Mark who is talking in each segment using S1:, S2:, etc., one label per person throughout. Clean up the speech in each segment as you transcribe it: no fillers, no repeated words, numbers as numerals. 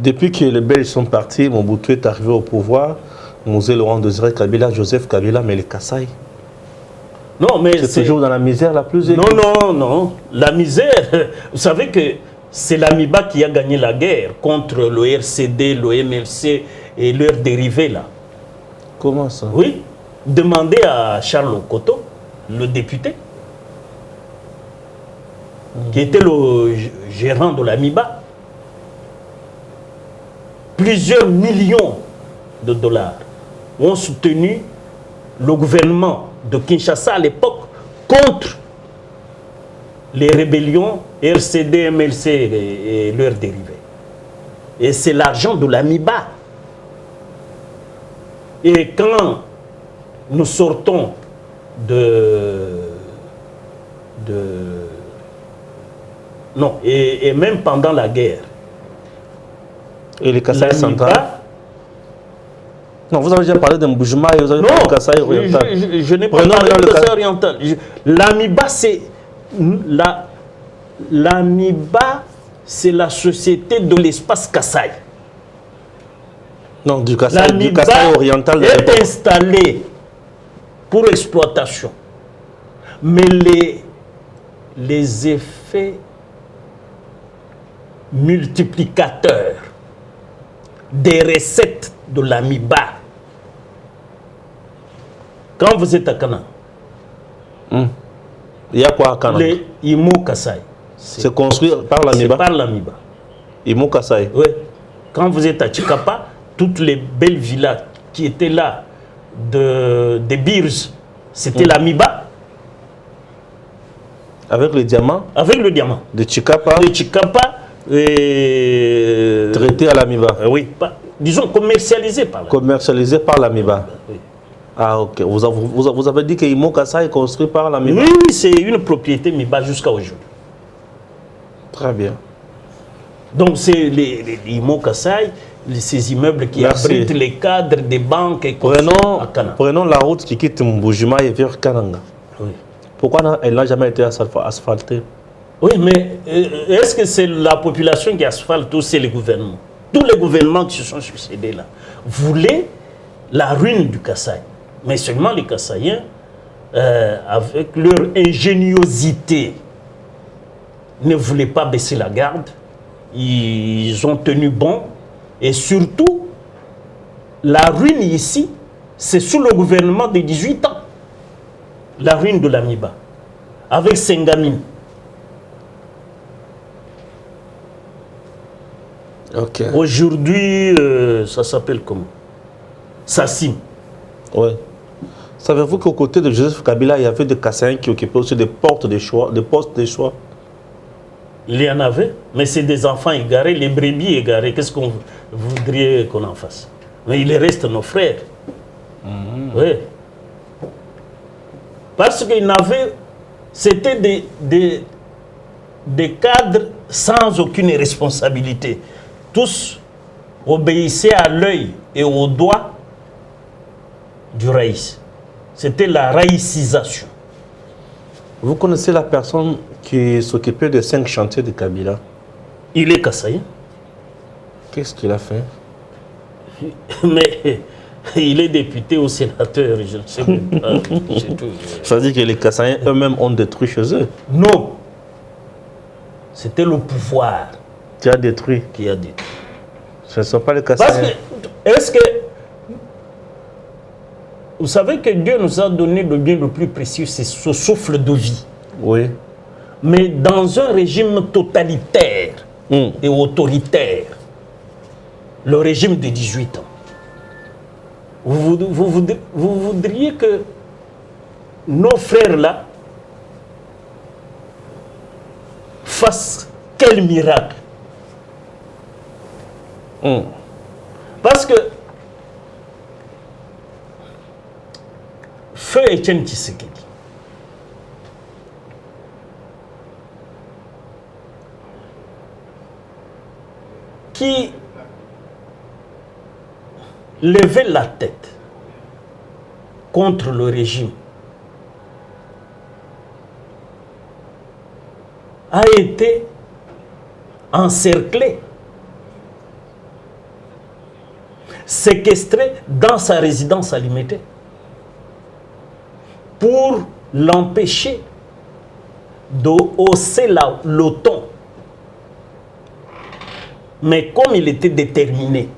S1: Depuis que les Belges sont partis, Mobutu est arrivé au pouvoir, Mosé Laurent Désiré Kabila, Joseph Kabila, mais les Kasaï.
S2: Non, mais
S1: c'est toujours dans la misère la plus aiguë.
S2: Non. La misère, vous savez que c'est l'AMIBA qui a gagné la guerre contre le RCD, le MLC et leurs dérivés là.
S1: Comment ça?
S2: Oui. Demandez à Charles Okoto, le député, qui était le gérant de l'AMIBA. Plusieurs millions de dollars ont soutenu le gouvernement de Kinshasa à l'époque contre les rébellions RCD, MLC et leurs dérivés. Et c'est l'argent de l'AMIBA. Et quand nous sortons non, et même pendant la guerre,
S1: et les Kasaï centrales. Non, vous avez déjà parlé d'un Boujma et vous avez parlé de Kasaï oriental.
S2: Je n'ai pas parlé de Kasaï oriental. L'AMIBA, c'est l'AMIBA, c'est la société de l'espace Kasaï.
S1: Non, du Kasaï oriental
S2: est installée pour exploitation. Mais les effets multiplicateurs des recettes de l'AMIBA, quand vous êtes à Kanang,
S1: il y a quoi à Kanang?
S2: Les Imo Kasaï.
S1: C'est construit par l'AMIBA?
S2: C'est par l'AMIBA.
S1: Imo Kasaï?
S2: Oui. Quand vous êtes à Chikapa, toutes les belles villas qui étaient là, des Beers, c'était l'AMIBA.
S1: Avec le diamant?
S2: Avec le diamant.
S1: De Chikapa?
S2: De Chikapa.
S1: Traité à l'AMIBA?
S2: Oui. Disons commercialisé par l'AMIBA.
S1: Commercialisé par l'AMIBA.
S2: Oui.
S1: Ah, ok. Vous avez dit que Imo Kasaï est construit par l'AMIBA?
S2: Oui, c'est une propriété MIBA jusqu'à aujourd'hui.
S1: Très bien.
S2: Donc, c'est les Imo Kasaï, ces immeubles qui abritent les cadres des banques et
S1: prenons la route qui quitte Mboujima et vers Kananga.
S2: Oui.
S1: Pourquoi elle n'a jamais été asphaltée?
S2: Oui, mais est-ce que c'est la population qui asphalte ou c'est les gouvernements? Tous les gouvernements qui se sont succédés là voulaient la ruine du Kasaï. Mais seulement les Kasaïens, avec leur ingéniosité, ne voulaient pas baisser la garde. Ils ont tenu bon. Et surtout, la ruine ici, c'est sous le gouvernement de 18 ans. La ruine de l'AMIBA. Avec Sengamine.
S1: Okay.
S2: Aujourd'hui, ça s'appelle comment? Sassim.
S1: Oui. Savez-vous qu'au côté de Joseph Kabila, il y avait des Kassaïens qui occupaient aussi des postes de choix?
S2: Il y en avait, mais c'est des enfants égarés, les brebis égarés. Qu'est-ce qu'on voudrait qu'on en fasse? Mais il reste nos frères. Oui. Parce qu'ils n'avaient... C'était des cadres sans aucune responsabilité. Tous obéissaient à l'œil et au doigt du raïs. C'était la raïcisation.
S1: Vous connaissez la personne qui s'occupait des 5 chantiers de Kabila?
S2: Il est Kassaïen.
S1: Qu'est-ce qu'il a fait?
S2: Mais il est député ou sénateur, je ne sais même pas.
S1: Ça veut dire que les Kassaïens eux-mêmes ont détruit chez eux?
S2: Non. C'était le pouvoir
S1: qui a détruit. Ce ne sont pas les Kassaïens.
S2: Parce que, est-ce que... Vous savez que Dieu nous a donné le bien le plus précieux, c'est ce souffle de vie.
S1: Oui.
S2: Mais dans un régime totalitaire et autoritaire, le régime de 18 ans, vous voudriez que nos frères-là fassent quel miracle? Parce que Feu Etienne Tshisekedi qui levait la tête contre le régime a été encerclé séquestré dans sa résidence à Limete pour l'empêcher de hausser le ton. Mais comme il était déterminé,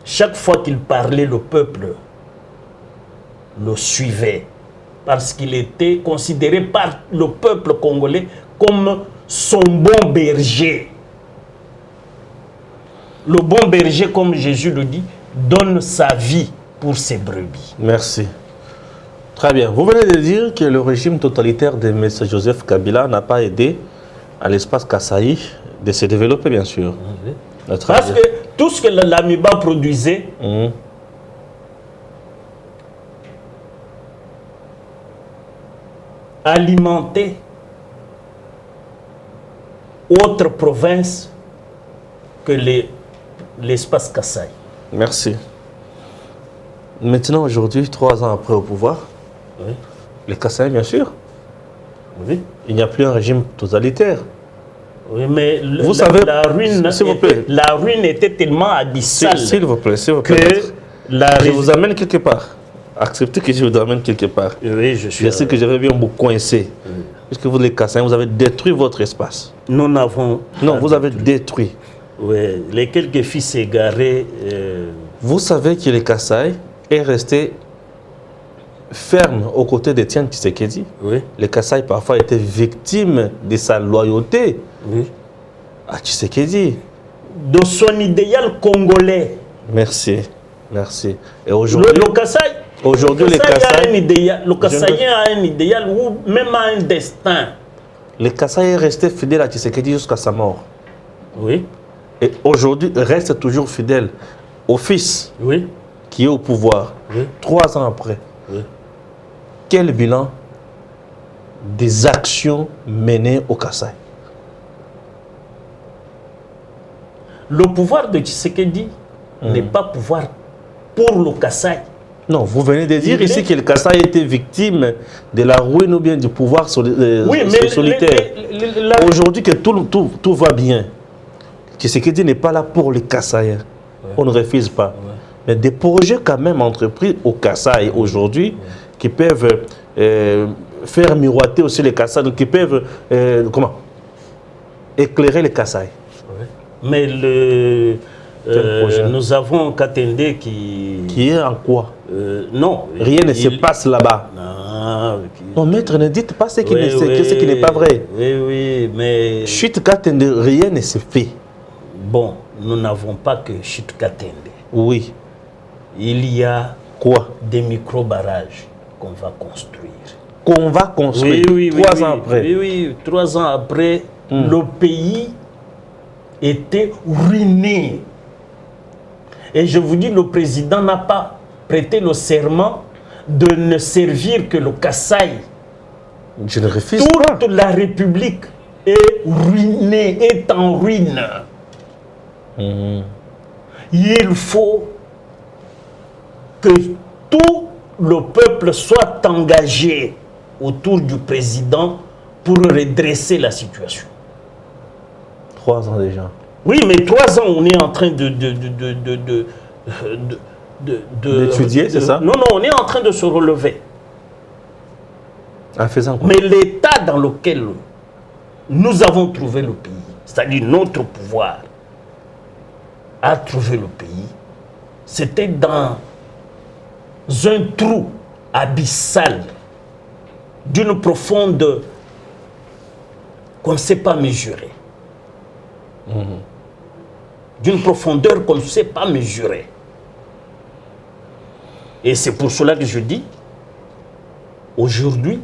S2: chaque fois qu'il parlait, le peuple le suivait parce qu'il était considéré par le peuple congolais comme son bon berger. Le bon berger, comme Jésus le dit, donne sa vie pour ses brebis.
S1: Merci. Très bien. Vous venez de dire que le régime totalitaire de M. Joseph Kabila n'a pas aidé à l'espace Kasaï de se développer, bien sûr.
S2: Parce que tout ce que l'AMIBA produisait, alimentait autres provinces que l'espace Kasaï.
S1: Merci. Maintenant, aujourd'hui, 3 ans après au pouvoir,
S2: Oui.
S1: les Kasaï, bien sûr,
S2: Oui.
S1: il n'y a plus un régime totalitaire.
S2: Oui, mais
S1: Vous savez,
S2: la ruine,
S1: s'il vous plaît.
S2: la ruine était tellement abyssale
S1: S'il vous plaît, s'il vous
S2: que
S1: plaît.
S2: la
S1: Je vous amène quelque part. Acceptez que je vous amène quelque part.
S2: Oui, je suis.
S1: Je sais que j'avais bien vous coincer. Puisque vous, les Kasaï, vous avez détruit votre espace.
S2: Nous n'avons.
S1: Non, vous avez détruit.
S2: Oui, les quelques fils égarés.
S1: Vous savez que les Kasaï est resté ferme aux côtés de Tian Tshisekedi.
S2: Oui.
S1: Les Kasaï parfois étaient victimes de sa loyauté
S2: Oui.
S1: à Tshisekedi.
S2: De son idéal congolais.
S1: Merci, merci. Et aujourd'hui,
S2: Le Kasaï.
S1: aujourd'hui les
S2: a un
S1: Kasaï,
S2: idéal, le Kassaïen a un idéal ou même a un destin.
S1: les Kasaï est resté fidèle à Tshisekedi jusqu'à sa mort.
S2: Oui.
S1: Et aujourd'hui, reste toujours fidèle au fils
S2: Oui.
S1: qui est au pouvoir.
S2: Oui.
S1: 3 ans après.
S2: Oui.
S1: Quel bilan des actions menées au Kasaï?
S2: Le pouvoir de Tshisekedi n'est pas pouvoir pour le Kasaï.
S1: Non, vous venez de dire ici que le Kasaï était victime de la ruine ou bien du pouvoir solitaire. Aujourd'hui que tout va bien, Tshisekedi n'est pas là pour les Kasaïens. On ne refuse pas. Mais des projets quand même entrepris au Kasaï aujourd'hui qui peuvent faire miroiter aussi les Kasaï, qui peuvent éclairer les Kasaï.
S2: Mais nous avons Katende qui
S1: est en quoi?
S2: Non.
S1: Rien ne se passe là-bas. Non, maître, ne dites pas ce qui n'est pas vrai.
S2: Oui, oui, mais...
S1: Chute Katende, rien ne se fait.
S2: Bon, nous n'avons pas que Chute Katende.
S1: Oui.
S2: Il y a
S1: quoi?
S2: Des micro-barrages qu'on va construire.
S1: Qu'on va construire?
S2: Oui,
S1: 3 ans après.
S2: Oui, oui, 3 ans après, le pays était ruiné. Et je vous dis, le président n'a pas prêté le serment de ne servir que le Kasaï.
S1: Je ne refuse pas.
S2: Toute la République est ruinée, est en ruine. Il faut que tout le peuple soit engagé autour du président pour redresser la situation.
S1: 3 ans déjà.
S2: Oui, mais 3 ans, on est en train
S1: d'étudier, c'est ça?
S2: Non, non, on est en train de se relever.
S1: En faisant quoi?
S2: Mais l'état dans lequel nous avons trouvé le pays, c'est-à-dire notre pouvoir a trouvé le pays, c'était dans un trou abyssal d'une profondeur qu'on ne sait pas mesurer. D'une profondeur qu'on ne sait pas mesurer. Et c'est pour cela que je dis, aujourd'hui,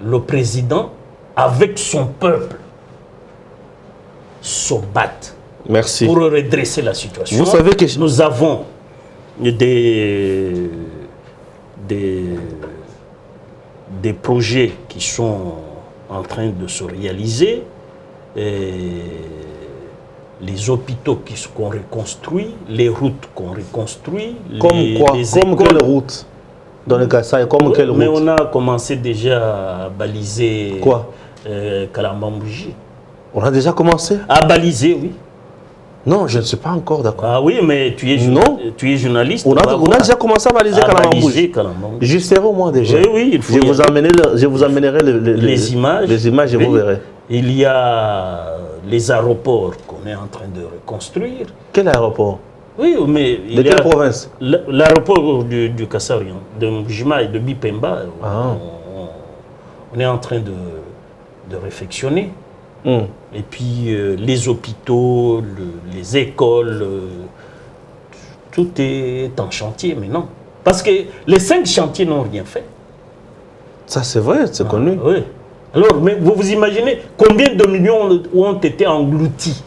S2: le président, avec son peuple, se battent.
S1: Merci.
S2: Pour redresser la situation.
S1: Vous savez que
S2: nous avons des projets qui sont en train de se réaliser. Et les hôpitaux qu'on reconstruit, les routes qu'on reconstruit.
S1: Comme quoi? Comme quelle route? Dans le Kasaï, comme quelle route?
S2: Mais on a commencé déjà à baliser.
S1: Quoi?
S2: Kalambambouji.
S1: On a déjà commencé?
S2: À baliser, oui.
S1: Non, je ne suis pas encore d'accord.
S2: Ah oui, mais tu es,
S1: Non.
S2: tu es journaliste.
S1: On a déjà commencé à baliser Kalamambouj.
S2: Kalamambouj.
S1: Je serai au moins déjà.
S2: Oui, oui, il faut.
S1: Je vous amènerai
S2: les images.
S1: Les images et
S2: Oui.
S1: vous verrez.
S2: Il y a les aéroports qu'on est en train de reconstruire.
S1: Quel aéroport?
S2: Oui, mais
S1: de quelle province?
S2: L'aéroport du Kasaï, de Mujima et de Bipemba.
S1: Ah.
S2: On est en train de réfectionner. Et puis les hôpitaux, les écoles, tout est en chantier maintenant. Parce que les 5 chantiers n'ont rien fait.
S1: Ça c'est vrai, c'est connu.
S2: Oui. Alors, mais vous vous imaginez combien de millions ont été engloutis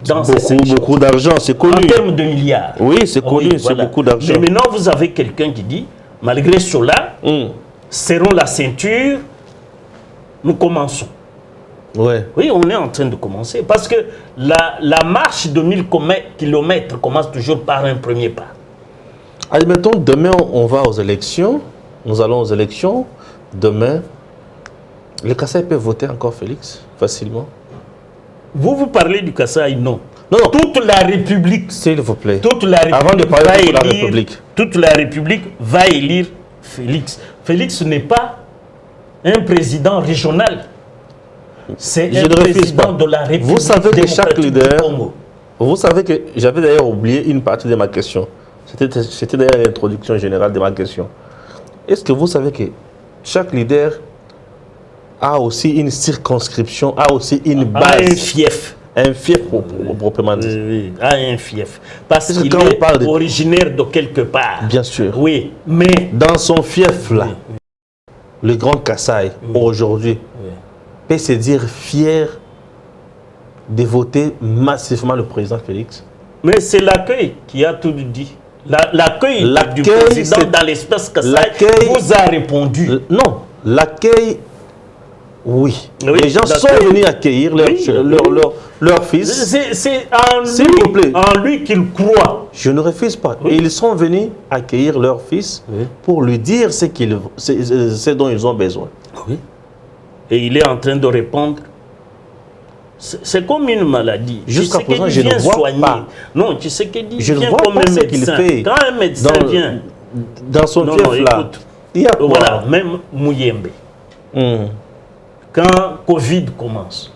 S2: dans ces 5 chantiers? Beaucoup
S1: d'argent, c'est connu.
S2: En termes de milliards.
S1: Oui, c'est connu,
S2: oui,
S1: c'est
S2: voilà.
S1: beaucoup d'argent.
S2: Mais maintenant, vous avez quelqu'un qui dit, malgré cela, serrons la ceinture, nous commençons.
S1: Ouais.
S2: Oui, on est en train de commencer. Parce que la marche de 1000 km commence toujours par un premier pas.
S1: Admettons, demain, on va aux élections. Nous allons aux élections. Demain, les Kasaï peuvent voter encore, Félix, facilement.
S2: Vous parlez du Kasaï, non.
S1: Non.
S2: Toute la République.
S1: S'il vous plaît.
S2: Toute la République.
S1: Avant de parler de la République.
S2: Toute la République va élire Félix. Félix n'est pas un président régional. C'est un président de la République.
S1: Vous savez que chaque leader. Vous savez que j'avais d'ailleurs oublié une partie de ma question. C'était d'ailleurs l'introduction générale de ma question. Est-ce que vous savez que chaque leader a aussi une circonscription, a aussi une base,
S2: un fief.
S1: Un fief proprement dit.
S2: Oui, un fief. Parce qu'il est originaire de quelque part.
S1: Bien sûr.
S2: Oui, mais
S1: dans son fief là, le Grand Kasaï, aujourd'hui, peut se dire fier de voter massivement le président Félix.
S2: Mais c'est l'accueil qui a tout dit. L'accueil du président dans l'espace Kasaï vous a répondu.
S1: Non, l'accueil, oui. Les gens sont venus accueillir leur fils.
S2: C'est en lui qu'ils croient.
S1: Je ne refuse pas. Et ils sont venus accueillir leur fils pour lui dire ce dont ils ont besoin.
S2: Oui. Et il est en train de répondre. C'est comme une maladie.
S1: Jusqu'à présent, je ne vois pas.
S2: Non, tu sais qu'il dit.
S1: Je ne vois pas ce qu'il fait.
S2: Quand un médecin vient
S1: dans son fief là, il y a quoi?
S2: Voilà, même Mouyembe. Quand Covid commence,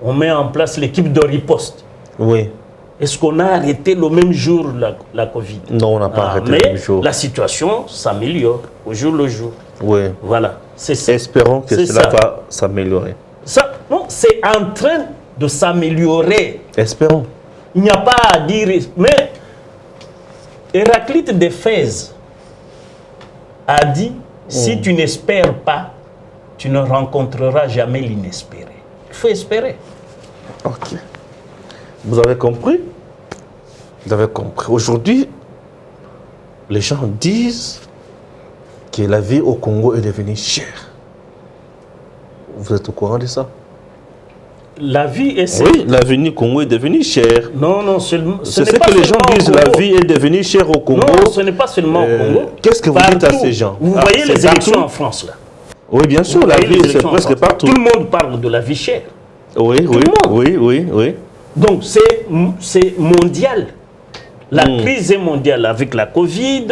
S2: on met en place l'équipe de riposte.
S1: Oui.
S2: Est-ce qu'on a arrêté le même jour la Covid?
S1: Non, on n'a pas arrêté le même jour.
S2: Mais la situation s'améliore au jour le jour.
S1: Oui.
S2: Voilà.
S1: Espérons que cela va s'améliorer.
S2: Ça, non, c'est en train de s'améliorer.
S1: Espérons.
S2: Il n'y a pas à dire. Mais Héraclite d'Éphèse a dit, si tu n'espères pas, tu ne rencontreras jamais l'inespéré. Il faut espérer.
S1: Ok. Vous avez compris? Vous avez compris. Aujourd'hui, les gens disent que la vie au Congo est devenue chère. Vous êtes au courant de ça?
S2: La vie est...
S1: Oui, la vie au Congo est devenue chère.
S2: Non, non,
S1: c'est ce que les gens disent, la vie est devenue chère au Congo.
S2: Non, ce n'est pas seulement au Congo.
S1: Qu'est-ce que vous dites à ces gens?
S2: Vous voyez les élections en France, là.
S1: Oui, bien sûr, la vie, c'est presque partout.
S2: Tout le monde parle de la vie chère.
S1: Oui, oui.
S2: Donc, c'est mondial. La crise est mondiale avec la Covid.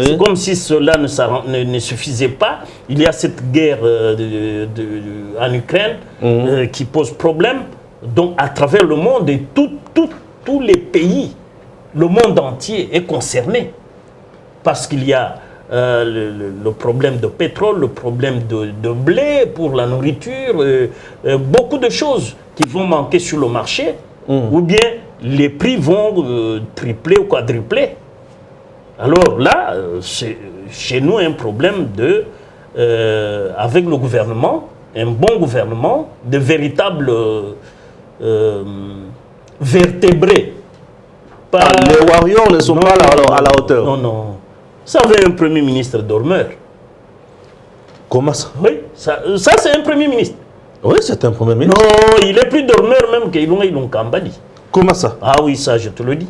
S2: C'est comme si cela ne suffisait pas. Il y a cette guerre en Ukraine qui pose problème. Donc, à travers le monde et tous les pays, le monde entier est concerné. Parce qu'il y a le problème de pétrole, le problème de blé pour la nourriture, beaucoup de choses qui vont manquer sur le marché. Ou bien les prix vont tripler ou quadrupler. Alors là, c'est chez nous un problème avec le gouvernement, un bon gouvernement, de véritables vertébrés.
S1: Les warriors ne sont pas à la hauteur.
S2: Non, non. Ça avait un premier ministre dormeur.
S1: Comment ça?
S2: Oui, ça c'est un premier ministre.
S1: Oui, c'est un premier ministre.
S2: Non, il est plus dormeur même qu'Ilunga Kambadi.
S1: Comment ça?
S2: Ah oui, ça je te le dis.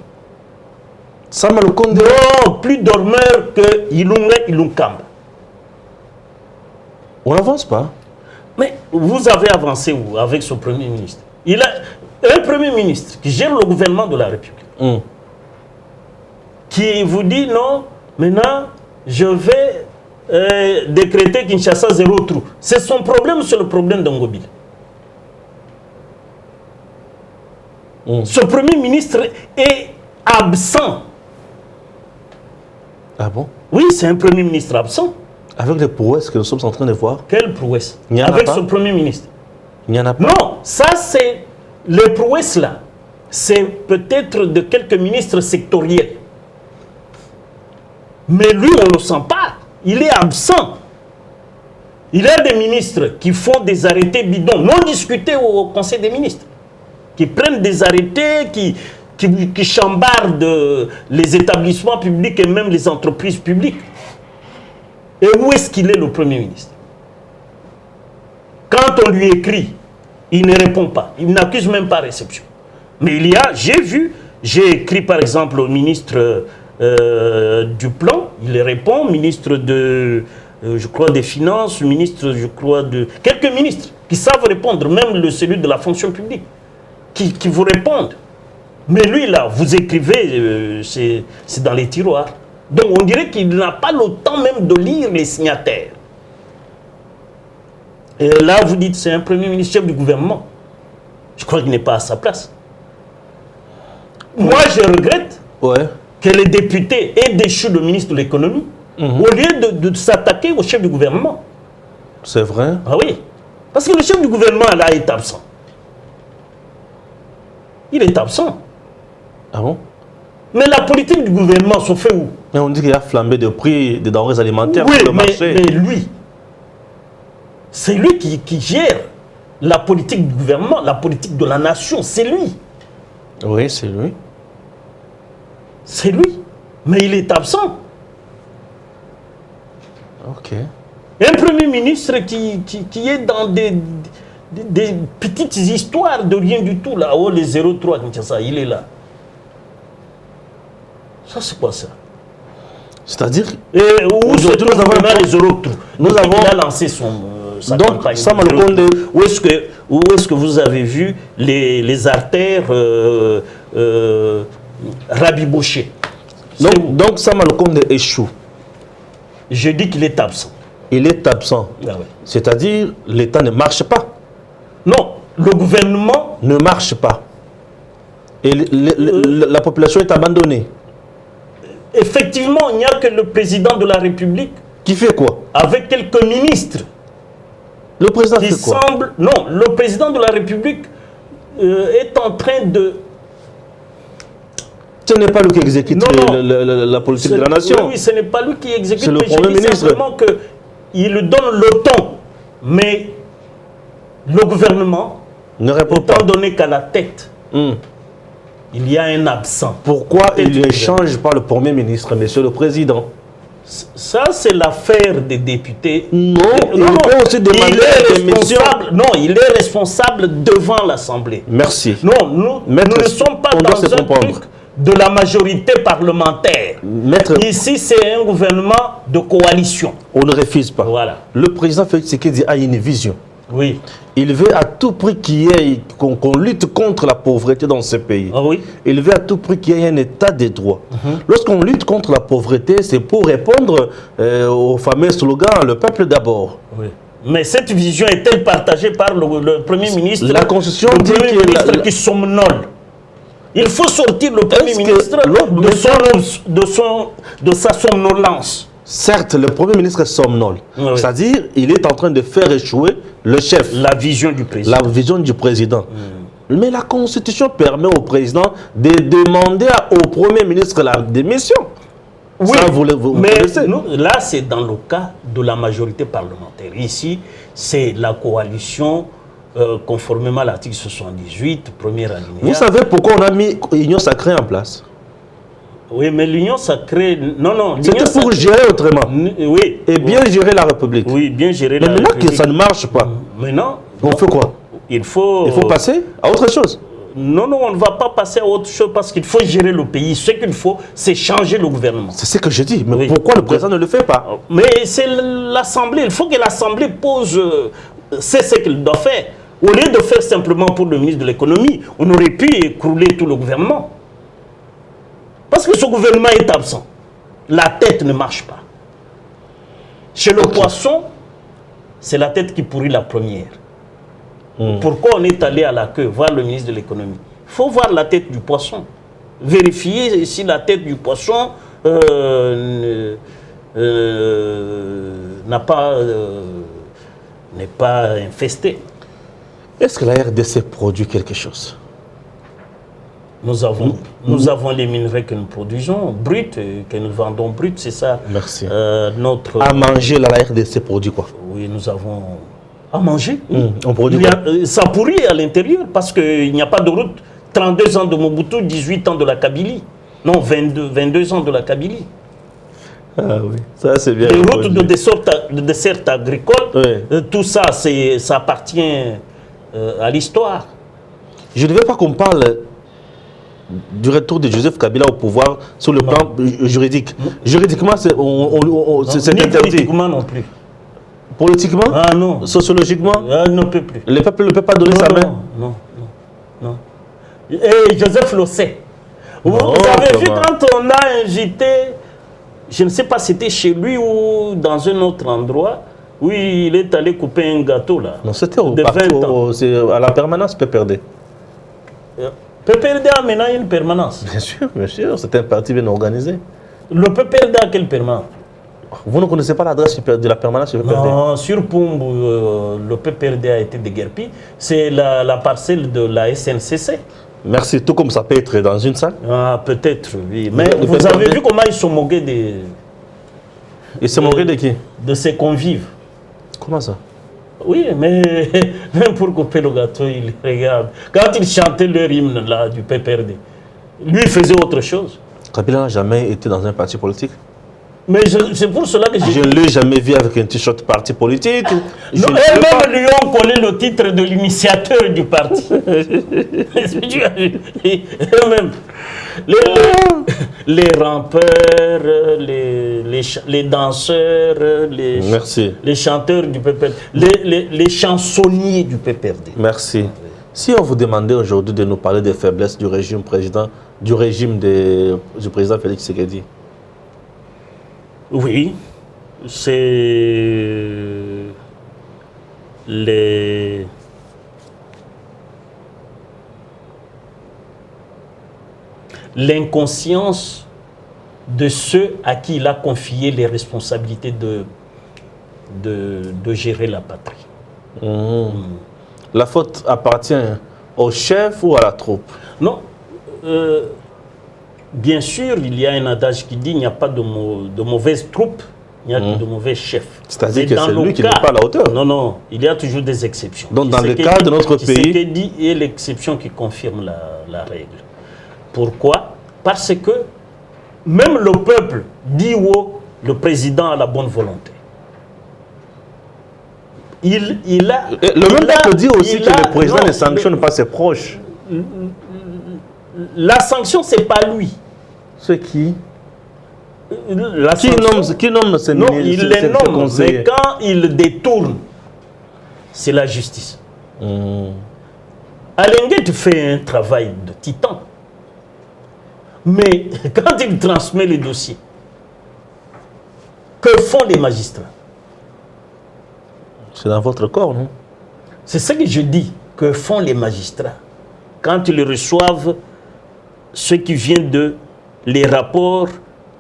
S1: Sama Lukonde?
S2: Non, plus dormeur que Ilunga Kamba.
S1: On n'avance pas.
S2: Mais vous avez avancé où avec ce premier ministre? Un Premier ministre qui gère le gouvernement de la République, qui vous dit non, maintenant, je vais décréter Kinshasa zéro trou. C'est son problème, c'est le problème d'Angobile. Ce Premier ministre est absent.
S1: Ah bon?
S2: Oui, c'est un Premier ministre absent.
S1: Avec les prouesses que nous sommes en train de voir.
S2: Quelle prouesse?
S1: Il n'y en a
S2: avec
S1: pas?
S2: ce Premier ministre.
S1: Il n'y en a pas?
S2: Non, ça c'est... Les prouesses là, c'est peut-être de quelques ministres sectoriels. Mais lui, on ne le sent pas. Il est absent. Il y a des ministres qui font des arrêtés bidons, non discutés au Conseil des ministres, qui prennent des arrêtés, qui chambardent les établissements publics et même les entreprises publiques. Et où est-ce qu'il est, le Premier ministre? Quand on lui écrit, il ne répond pas. Il n'accuse même pas réception. Mais il y a, j'ai écrit par exemple au ministre du Plan, il répond, ministre de, je crois, des Finances, ministre, je crois, de... Quelques ministres qui savent répondre, même celui de la fonction publique, qui vous répondent. Mais lui, là, vous écrivez, c'est dans les tiroirs. Donc on dirait qu'il n'a pas le temps même de lire les signataires. Et là, vous dites, c'est un Premier ministre, chef du gouvernement. Je crois qu'il n'est pas à sa place. Moi, je regrette que les députés aient déchu le ministre de l'économie au lieu de s'attaquer au chef du gouvernement.
S1: C'est vrai.
S2: Ah oui. Parce que le chef du gouvernement, là, est absent. Il est absent.
S1: Ah bon?
S2: Mais la politique du gouvernement se fait où?
S1: Mais on dit qu'il y a flambé de prix des denrées alimentaires
S2: oui,
S1: sur le marché.
S2: Mais lui, c'est lui qui gère la politique du gouvernement, la politique de la nation. C'est lui.
S1: Oui, c'est lui.
S2: C'est lui. Mais il est absent.
S1: Ok.
S2: Un Premier ministre qui est dans des petites histoires de rien du tout, là, oh, les 03, il est là. Ça, c'est quoi ça?
S1: C'est-à-dire...
S2: Où
S1: aujourd'hui, nous avons
S2: les 03.
S1: Nous avons...
S2: Il a lancé sa
S1: donc,
S2: campagne.
S1: Sama Lukonde...
S2: Où est-ce que vous avez vu les artères rabibochées?
S1: Donc Sama Lukonde échoue.
S2: Je dis qu'il est absent.
S1: Il est absent.
S2: Ah ouais.
S1: C'est-à-dire, l'État ne marche pas.
S2: Non, le gouvernement...
S1: ne marche pas. Et la population est abandonnée.
S2: Effectivement, il n'y a que le président de la République...
S1: Qui fait quoi?
S2: Avec quelques ministres.
S1: Le président
S2: qui
S1: fait quoi?
S2: semble... Non, le président de la République est en train de...
S1: Ce n'est pas lui qui exécute la politique de la nation.
S2: Oui, ce n'est pas lui qui exécute.
S1: C'est le
S2: mais
S1: Premier ministre.
S2: Simplement qu'il donne le ton. Mais le gouvernement,
S1: ne répond pas.
S2: Étant donné qu'à la tête, il y a un absent.
S1: Pourquoi il ne change pas le Premier ministre, Monsieur le Président?
S2: Ça, c'est l'affaire des députés.
S1: Non, il peut aussi demander la démission.
S2: Non, il est responsable devant l'Assemblée.
S1: Merci.
S2: Non, nous ne sommes pas dans un truc de la majorité parlementaire. Ici, c'est un gouvernement de coalition.
S1: On ne refuse pas.
S2: Voilà.
S1: Le président Félix Tshisekedi a une vision.
S2: Oui.
S1: Il veut à tout prix qu'on lutte contre la pauvreté dans ce pays.
S2: Ah oui.
S1: Il veut à tout prix qu'il y ait un état de droit. Lorsqu'on lutte contre la pauvreté, c'est pour répondre au fameux slogan « Le peuple d'abord ».
S2: Oui. Mais cette vision est-elle partagée par le Premier ministre?
S1: La Constitution dit
S2: que qui somnole. Il faut sortir le Premier ministre de sa somnolence.
S1: Certes, le Premier ministre est somnole. Oui. C'est-à-dire, il est en train de faire échouer le chef.
S2: La vision du président.
S1: La vision du président. Mais la Constitution permet au président de demander au Premier ministre la démission.
S2: Oui,
S1: ça,
S2: mais là, c'est dans le cas de la majorité parlementaire. Ici, c'est la coalition... conformément à l'article 78, première alinéa.
S1: Vous savez pourquoi on a mis l'Union sacrée en place?
S2: Oui, mais l'Union sacrée... Non.
S1: C'était pour gérer autrement.
S2: Oui.
S1: Et bien gérer la République.
S2: Oui, bien gérer la République.
S1: Mais maintenant que ça ne marche pas,
S2: maintenant,
S1: on fait quoi?
S2: Il faut
S1: passer à autre chose.
S2: Non, on ne va pas passer à autre chose parce qu'il faut gérer le pays. Ce qu'il faut, c'est changer le gouvernement.
S1: C'est ce que je dis. Mais pourquoi le président ne le fait pas?
S2: Mais c'est l'Assemblée. Il faut que l'Assemblée pose... c'est ce qu'il doit faire. Au lieu de faire simplement pour le ministre de l'économie, on aurait pu écrouler tout le gouvernement. Parce que ce gouvernement est absent. La tête ne marche pas. Chez le poisson, c'est la tête qui pourrit la première. Pourquoi on est allé à la queue voir le ministre de l'économie? Il faut voir la tête du poisson. Vérifier si la tête du poisson n'est pas infestée.
S1: Est-ce que la RDC produit quelque chose?
S2: Nous avons les minerais que nous produisons, bruts, que nous vendons bruts, c'est ça.
S1: Merci.
S2: Notre...
S1: À manger, là, la RDC produit quoi?
S2: Oui, nous avons... À manger?
S1: On produit quoi?
S2: Ça pourrit à l'intérieur parce qu'il n'y a pas de route. 32 ans de Mobutu, 18 ans de la Kabylie. Non, 22 ans de la Kabylie.
S1: Ah oui, ça c'est bien.
S2: Les routes de dessert agricole, tout ça, ça appartient à l'histoire.
S1: Je ne veux pas qu'on parle du retour de Joseph Kabila au pouvoir sur le plan juridique. Juridiquement, c'est interdit.
S2: Politiquement non plus.
S1: Politiquement?
S2: Ah non.
S1: Sociologiquement?
S2: Ne peut plus.
S1: Le peuple ne peut pas donner sa main?
S2: Non. Et Joseph le sait. Vous avez vu quand on a invité, je ne sais pas si c'était chez lui ou dans un autre endroit, où il est allé couper un gâteau là.
S1: Non, c'était à la permanence PPRD.
S2: PPRD a maintenant une permanence.
S1: Bien sûr, c'est un parti bien organisé.
S2: Le PPRD a quelle permanence?
S1: Vous ne connaissez pas l'adresse de la permanence PPRD?
S2: Non, sur Poumbu, le PPRD a été déguerpi. C'est la parcelle de la SNCC.
S1: Merci, tout comme ça peut être dans une salle.
S2: Ah, peut-être, oui. Mais vous avez vu comment ils sont moqués de...
S1: Ils se moqués de qui?
S2: De ses convives.
S1: Comment ça?
S2: Oui, mais même pour couper le gâteau, il regarde. Quand ils chantaient leur hymne là, du PPRD, lui il faisait autre chose.
S1: Kabila n'a jamais été dans un parti politique.
S2: Mais c'est pour cela que
S1: je ne l'ai jamais vu avec un t-shirt parti politique.
S2: Non, eux-mêmes lui ont collé le titre de l'initiateur du parti. Eux-mêmes. Les rampeurs, les danseurs, les chanteurs du PPRD, les chansonniers du PPRD.
S1: Merci. Si on vous demandait aujourd'hui de nous parler des faiblesses du régime du président Félix Tshisekedi.
S2: Oui, c'est l'inconscience de ceux à qui il a confié les responsabilités de gérer la patrie.
S1: La faute appartient au chef ou à la troupe?
S2: Non. Bien sûr, il y a un adage qui dit qu'il n'y a pas de mauvaise troupe, il y a de mauvais chefs.
S1: C'est-à-dire que c'est lui qui n'est pas à la hauteur.
S2: Non, il y a toujours des exceptions.
S1: Donc dans le cas de notre pays...
S2: Tshisekedi est l'exception qui confirme la règle. Pourquoi? Parce que même le peuple dit où le président a la bonne volonté.
S1: Le même peuple dit aussi que le président ne sanctionne pas ses proches.
S2: La sanction, ce n'est pas lui.
S1: C'est qui?
S2: Qui nomme ses non, il les nomme, mais quand il détourne, c'est la justice. Alenguet fait un travail de titan. Mais quand il transmet les dossiers, que font les magistrats?
S1: C'est dans votre corps, non?
S2: C'est ce que je dis. Que font les magistrats quand ils reçoivent ce qui vient les rapports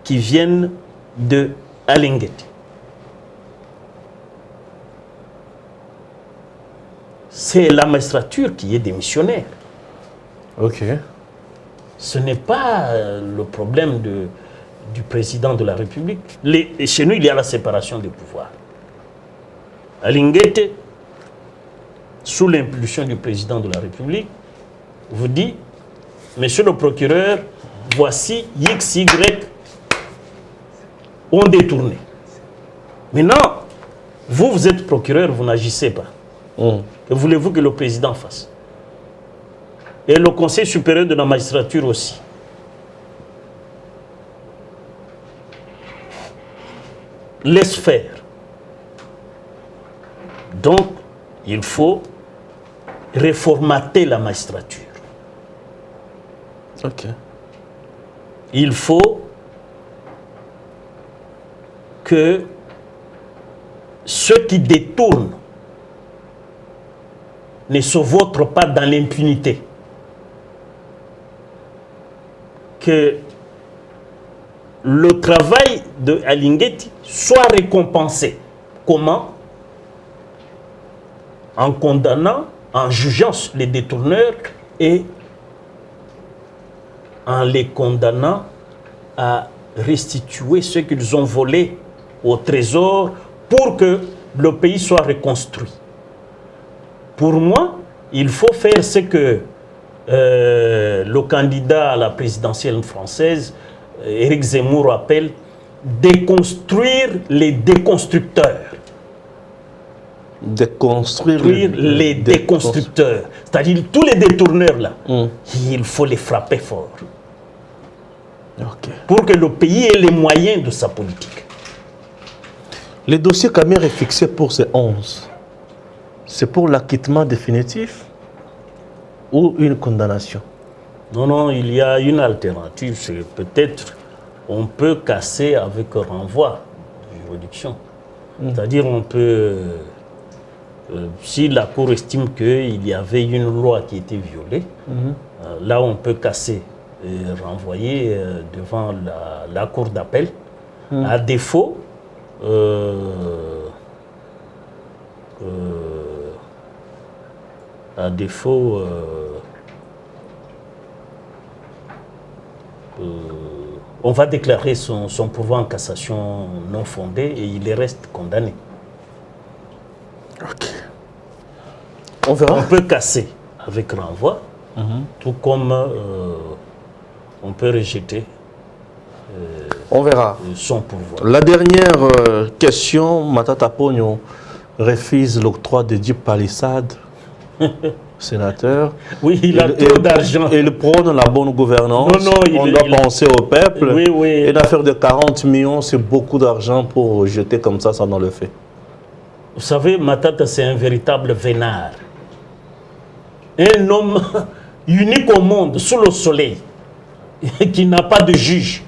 S2: qui viennent de Alenguet? C'est la magistrature qui est démissionnaire.
S1: Ok.
S2: Ce n'est pas le problème du président de la République. Chez nous, il y a la séparation des pouvoirs. Alenguet, sous l'impulsion du président de la République, vous dit: Monsieur le procureur, voici X, Y ont détourné. Maintenant, vous êtes procureur, vous n'agissez pas. Que voulez-vous que le président fasse? Et le Conseil supérieur de la magistrature aussi. Laisse faire. Donc, il faut réformater la magistrature.
S1: Ok.
S2: Il faut que ceux qui détournent ne se vautrent pas dans l'impunité. Que le travail de Alinguetti soit récompensé. Comment? En condamnant, en jugeant les détourneurs et en les condamnant à restituer ce qu'ils ont volé au trésor pour que le pays soit reconstruit. Pour moi, il faut faire ce que le candidat à la présidentielle française, Éric Zemmour, appelle déconstruire les déconstructeurs.
S1: Déconstruire
S2: les déconstructeurs. C'est-à-dire tous les détourneurs là, il faut les frapper fort.
S1: Okay.
S2: Pour que le pays ait les moyens de sa politique.
S1: Le dossier Kamer est fixé pour ces 11. C'est pour l'acquittement définitif ou une condamnation?
S2: Non, non, il y a une alternative. C'est peut-être on peut casser avec renvoi de juridiction. C'est-à-dire on peut, si la Cour estime qu'il y avait une loi qui était violée, là on peut casser et renvoyer devant la Cour d'appel. À défaut, on va déclarer son pourvoi en cassation non fondé et il reste condamné.
S1: Ok. On verra.
S2: On peut casser avec renvoi, tout comme on peut rejeter
S1: on verra
S2: son pourvoi.
S1: La dernière question, Matata Pogno refuse l'octroi de 10 palissades. Sénateur.
S2: Oui, il a trop d'argent.
S1: Il prône la bonne gouvernance.
S2: Non, non,
S1: on doit penser au peuple.
S2: Oui, oui.
S1: Une affaire de 40 millions, c'est beaucoup d'argent pour jeter comme ça dans le fait.
S2: Vous savez, Matata, c'est un véritable vénard. Un homme unique au monde, sous le soleil, qui n'a pas de juge.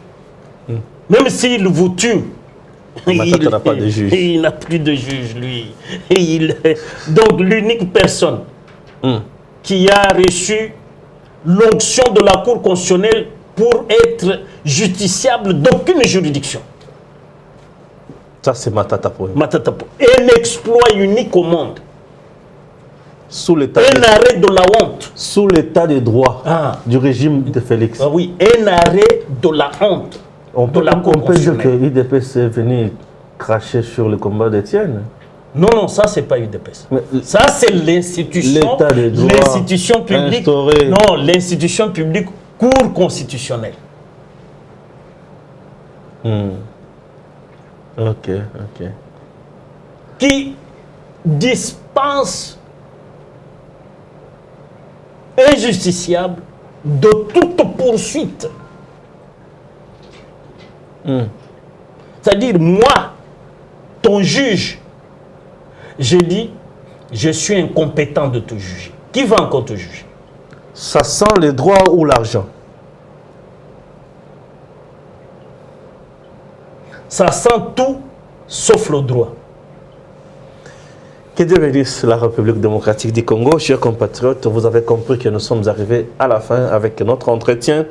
S2: Même s'il vous tue,
S1: Matata n'a pas de juge.
S2: Il n'a plus de juge, lui. Donc, l'unique personne qui a reçu l'onction de la Cour constitutionnelle pour être justiciable d'aucune juridiction.
S1: Ça, c'est Matata Pogno.
S2: Matata Pogno. Un exploit unique au monde.
S1: Sous l'état
S2: arrêt de la honte.
S1: Sous l'état de droit du régime de Félix.
S2: Ah oui, un arrêt de la honte.
S1: On peut dire que l'UDPS est venu cracher sur le combat d'Étienne.
S2: Non, non, ça, c'est pas UDPS. Ça, c'est l'institution.
S1: L'état de droit.
S2: L'institution publique.
S1: Instauré.
S2: Non, l'institution publique, Cour constitutionnelle.
S1: Ok, ok.
S2: Qui dispense injusticiable de toute poursuite. C'est-à-dire, moi, ton juge, je dis, je suis incompétent de te juger. Qui va encore te juger?
S1: Ça sent les droits ou l'argent?
S2: Ça sent tout sauf le droit.
S1: Que Dieu bénisse la République démocratique du Congo. Chers compatriotes, vous avez compris que nous sommes arrivés à la fin avec notre entretien.